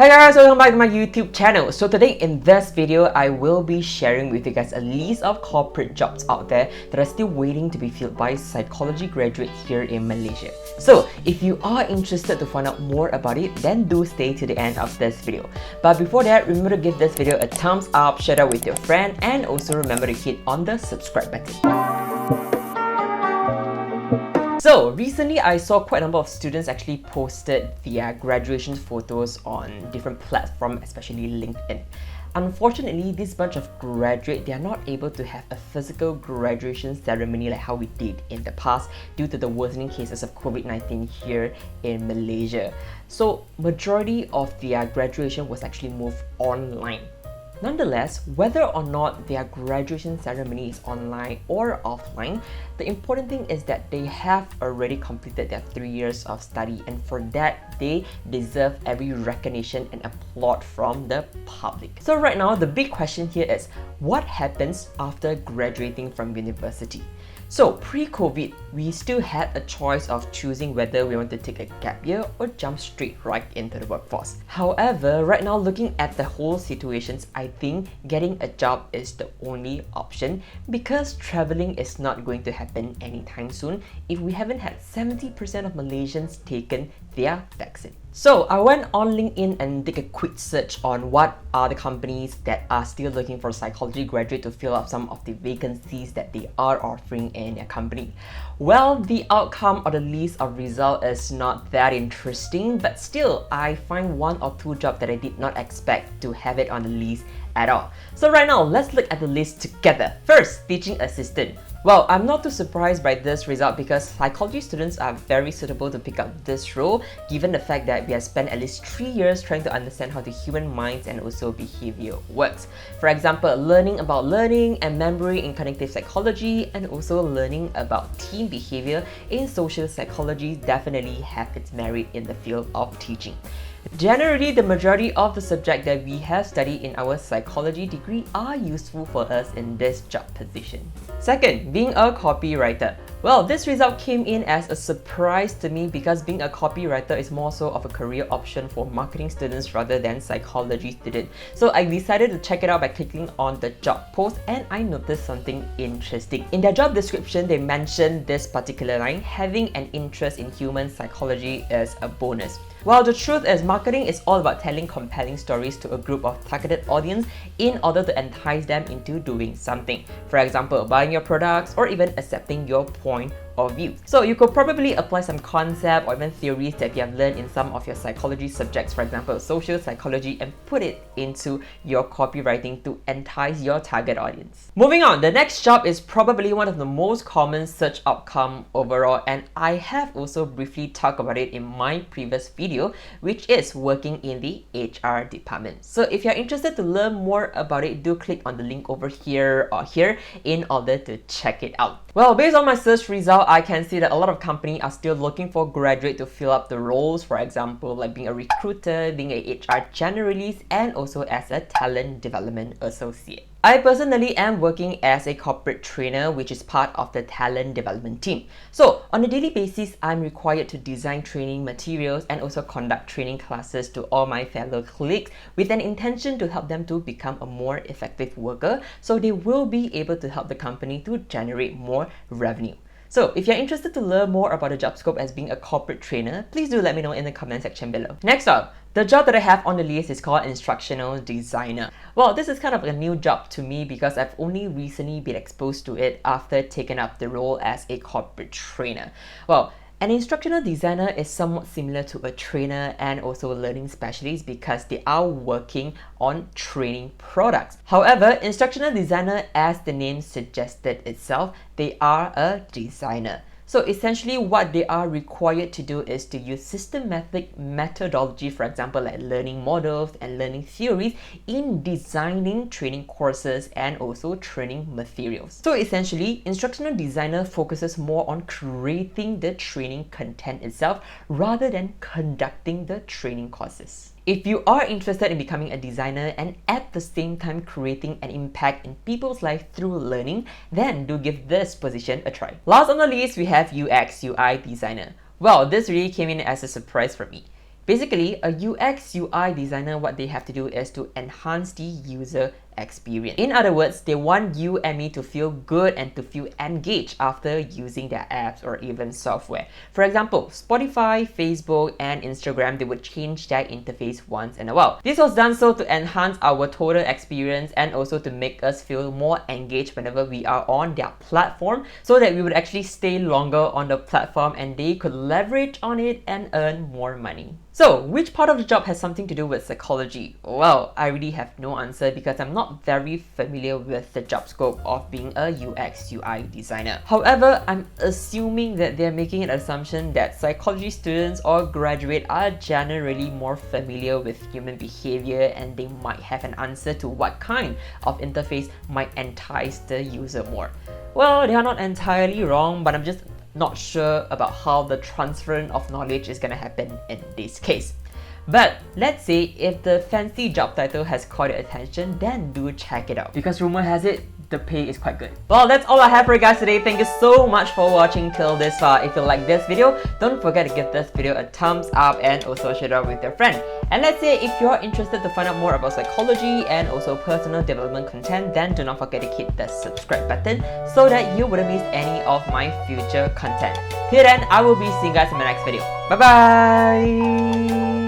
Hey guys, welcome back to my YouTube channel. So today in this video, I will be sharing with you guys a list of corporate jobs out there that are still waiting to be filled by psychology graduates here in Malaysia. So if you are interested to find out more about it, then do stay to the end of this video. But before that, remember to give this video a thumbs up, share it with your friend, and also remember to hit on the subscribe button. So recently I saw quite a number of students actually posted their graduation photos on different platforms, especially LinkedIn. Unfortunately, this bunch of graduates, they are not able to have a physical graduation ceremony like how we did in the past due to the worsening cases of COVID-19 here in Malaysia. So majority of their graduation was actually moved online. Nonetheless, whether or not their graduation ceremony is online or offline, the important thing is that they have already completed their 3 years of study, and for that, they deserve every recognition and applaud from the public. So right now, the big question here is, what happens after graduating from university? So pre-COVID, we still had a choice of choosing whether we want to take a gap year or jump straight right into the workforce. However, right now looking at the whole situations, I think getting a job is the only option because traveling is not going to happen anytime soon if we haven't had 70% of Malaysians taken their vaccine. So I went on LinkedIn and did a quick search on what are the companies that are still looking for psychology graduate to fill up some of the vacancies that they are offering in their company. Well, the outcome or the list of results is not that interesting, but still I find one or two jobs that I did not expect to have it on the list at all. So right now, let's look at the list together. First, teaching assistant. Well, I'm not too surprised by this result because psychology students are very suitable to pick up this role given the fact that we have spent at least 3 years trying to understand how the human minds and also behavior works. For example, learning about learning and memory in cognitive psychology and also learning about team behavior in social psychology definitely have its merit in the field of teaching. Generally, the majority of the subjects that we have studied in our psychology degree are useful for us in this job position. Second, being a copywriter. Well, this result came in as a surprise to me because being a copywriter is more so of a career option for marketing students rather than psychology students. So I decided to check it out by clicking on the job post and I noticed something interesting. In their job description, they mentioned this particular line, having an interest in human psychology is a bonus. Well, the truth is marketing is all about telling compelling stories to a group of targeted audience in order to entice them into doing something. For example, buying your products or even accepting your point of view. So you could probably apply some concept or even theories that you have learned in some of your psychology subjects, for example, social psychology, and put it into your copywriting to entice your target audience. Moving on, the next job is probably one of the most common search outcome overall, and I have also briefly talked about it in my previous video, which is working in the HR department. So if you're interested to learn more about it, do click on the link over here or here in order to check it out. Well, based on my search result, I can see that a lot of companies are still looking for graduates to fill up the roles, for example, like being a recruiter, being a HR generalist, and also as a talent development associate. I personally am working as a corporate trainer, which is part of the talent development team. So on a daily basis, I'm required to design training materials and also conduct training classes to all my fellow colleagues with an intention to help them to become a more effective worker so they will be able to help the company to generate more revenue. So if you're interested to learn more about the job scope as being a corporate trainer, please do let me know in the comment section below. Next up, the job that I have on the list is called Instructional Designer. Well, this is kind of a new job to me because I've only recently been exposed to it after taking up the role as a corporate trainer. Well, an instructional designer is somewhat similar to a trainer and also a learning specialist because they are working on training products. However, instructional designer, as the name suggested itself, they are a designer. So essentially what they are required to do is to use systematic methodology, for example, like learning models and learning theories in designing training courses and also training materials. So essentially, instructional designer focuses more on creating the training content itself rather than conducting the training courses. If you are interested in becoming a designer and at the same time creating an impact in people's life through learning, then do give this position a try. Last on the list, we have UX/UI designer. Well, this really came in as a surprise for me. Basically, a UX UI designer, what they have to do is to enhance the user experience. In other words, they want you and me to feel good and to feel engaged after using their apps or even software. For example, Spotify, Facebook, and Instagram, they would change their interface once in a while. This was done so to enhance our total experience and also to make us feel more engaged whenever we are on their platform, so that we would actually stay longer on the platform and they could leverage on it and earn more money. So, which part of the job has something to do with psychology? Well, I really have no answer because I'm not very familiar with the job scope of being a UX UI designer. However, I'm assuming that they're making an assumption that psychology students or graduate are generally more familiar with human behavior and they might have an answer to what kind of interface might entice the user more. Well, they are not entirely wrong, but I'm just not sure about how the transference of knowledge is gonna happen in this case. But let's say if the fancy job title has caught your attention, then do check it out, because rumor has it the pay is quite good. Well, that's all I have for you guys today. Thank you so much for watching till this far. If you like this video, don't forget to give this video a thumbs up and also share it out with your friend. And let's say if you're interested to find out more about psychology and also personal development content, then do not forget to hit the subscribe button so that you wouldn't miss any of my future content. Till then, I will be seeing you guys in my next video. Bye bye!